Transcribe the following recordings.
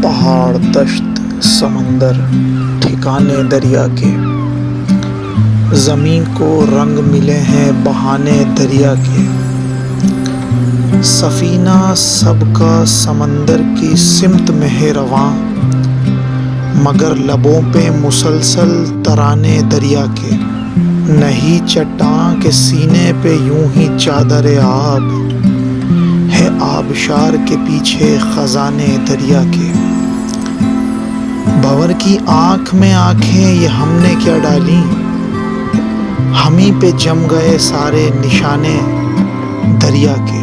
पहाड़, दश्त, समंदर, ठिकाने दरिया के, ज़मीन को रंग मिले हैं बहाने दरिया के। सफ़ीना सबका समंदर की सिमत में है रवां, मगर लबों पे मुसलसल तराने दरिया के। नहीं चट्टान के सीने पे यूं ही चादर आब है, आबशार के पीछे खजाने दरिया के। भंवर की आंख में आंखें ये हमने क्या डाली, हम ही पे जम गए सारे निशाने दरिया के।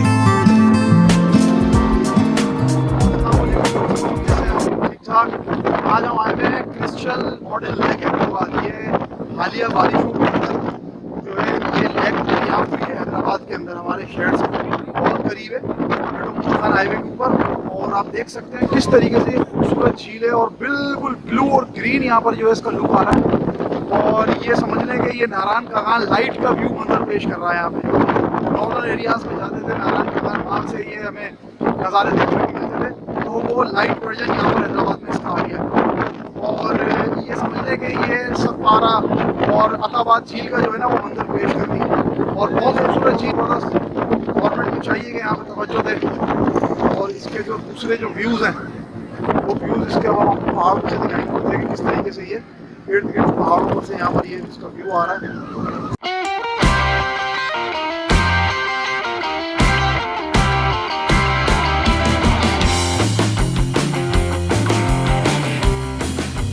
आज हम आए हुए हैं क्रिस्टल मॉडल लेक हैदराबाद। ये हालिया बारिशों के अंदर जो है ये लेक यहाँ हुई है हैदराबाद के अंदर, हमारे शहर से बहुत करीब है, खान हाईवे के ऊपर। और आप देख सकते हैं किस तरीके से खूबसूरत झील है और बिल्कुल ब्लू और ग्रीन यहाँ पर जो है इसका लुक आ रहा है। और ये समझ लें कि ये नारायण कागान लाइट का व्यू मंजर पेश कर रहा है। यहाँ पे नॉर्दर्न एरियाज में जाते थे नारायण कागान, वहाँ से ये हमें नज़ारे देखने को मिलते थे, तो वो लाइट वर्जन यहाँ पर हैदराबाद में इसका आ गया। और ये समझ लें कि ये सतपारा और अताबाद झील का जो है ना वो मंजर पेश करती है और बहुत खूबसूरत झील। गवर्नमेंट को चाहिए कि यहाँ पर तवज्जो दे और इसके जो दूसरे जो व्यूज़ हैं वो व्यूज़ इसके अब आपको पहाड़ों से दिखाई पड़ते हैं कि किस तरीके से ये इर्द गिर्द पहाड़ों पर से यहाँ पर ये इसका व्यू आ रहा है।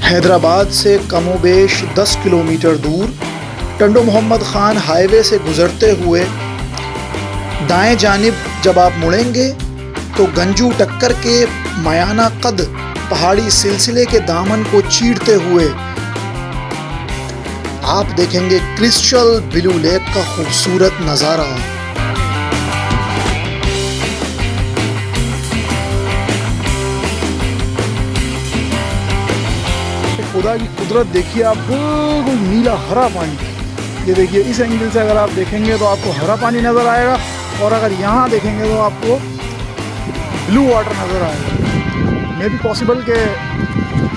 हैदराबाद से कमोबेश 10 किलोमीटर दूर टंडो मोहम्मद खान हाईवे से गुजरते हुए दाएं जानिब जब आप मुड़ेंगे तो गंजू टक्कर के मयाना कद पहाड़ी सिलसिले के दामन को चीरते हुए आप देखेंगे क्रिस्टल ब्लू लेक का खूबसूरत नज़ारा। खुदा की कुदरत देखिए आप, बिल्कुल नीला हरा पानी। ये देखिए इस एंगल से अगर आप देखेंगे तो आपको हरा पानी नज़र आएगा और अगर यहाँ देखेंगे तो आपको ब्लू वाटर नज़र आएगा। मे भी पॉसिबल के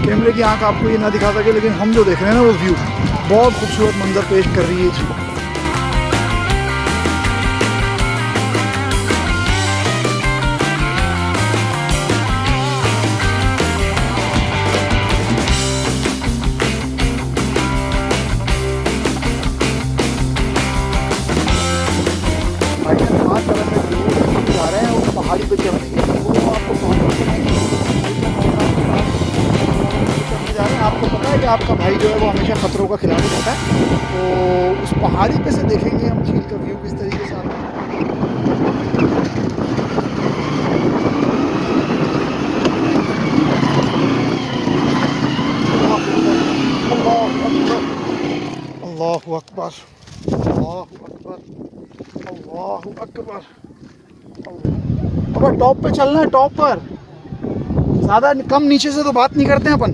कैमरे की आंख आपको ये ना दिखा सके, लेकिन हम जो देख रहे हैं ना वो व्यू बहुत खूबसूरत मंजर पेश कर रही है। जा रहे हैं उस पहाड़ी पे चढ़ने के लिए, वो आपको जा रहे हैं। आपको पता है कि आपका भाई जो है वो हमेशा खतरों का खिलाड़ी रहता है, तो उस पहाड़ी पे से देखेंगे हम झील का व्यू किस तरीके से आता है। अल्लाहु अकबर, अल्लाहु अकबर, अल्लाहु अकबर। अब टॉप पे चलना है, टॉप पर, ज़्यादा कम नीचे से तो बात नहीं करते हैं अपन।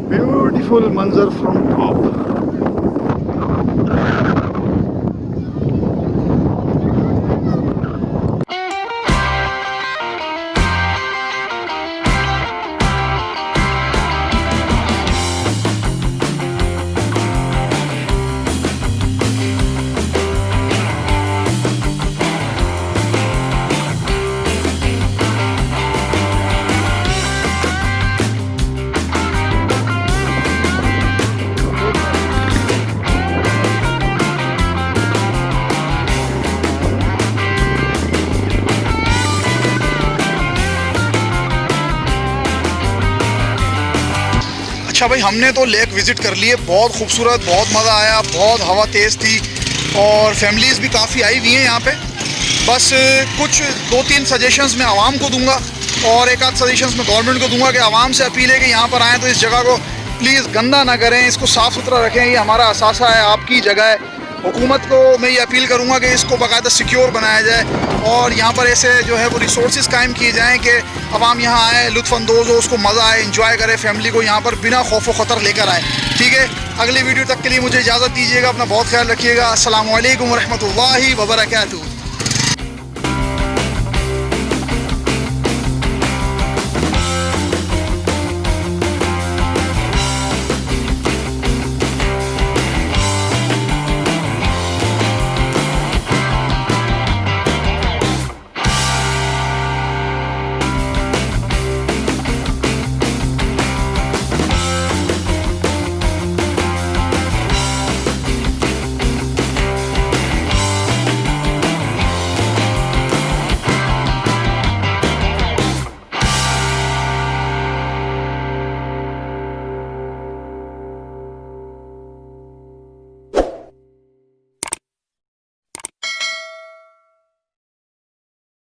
ब्यूटीफुल मंजर फ्रॉम टॉप। अच्छा भाई, हमने तो लेक विज़िट कर लिए, बहुत खूबसूरत, बहुत मज़ा आया, बहुत हवा तेज़ थी और फैमिलीज़ भी काफ़ी आई हुई हैं यहाँ पे। बस कुछ 2-3 सजेशंस मैं आवाम को दूंगा और एक आध सजेशंस मैं गवर्नमेंट को दूंगा कि आवाम से अपील है कि यहाँ पर आएँ तो इस जगह को प्लीज़ गंदा ना करें, इसको साफ़ सुथरा रखें। ये हमारा असासा है, आपकी जगह है हुकूमत को मैं ये अपील करूँगा कि इसको बाकायदा सिक्योर बनाया जाए और यहाँ पर ऐसे जो है वो रिसोर्सेज कायम किए जाएँ कि अवाम यहाँ आए, लुत्फ़अंदोज़ हो, उसको मज़ा आए, इंजॉय करे, फैमिली को यहाँ पर बिना खौफ व ख़तर लेकर आए। ठीक है, अगली वीडियो तक के लिए मुझे इजाज़त दीजिएगा, अपना बहुत ख्याल रखिएगा। अस्सलामु अलैकुम व रहमतुल्लाहि व बरकातुहू।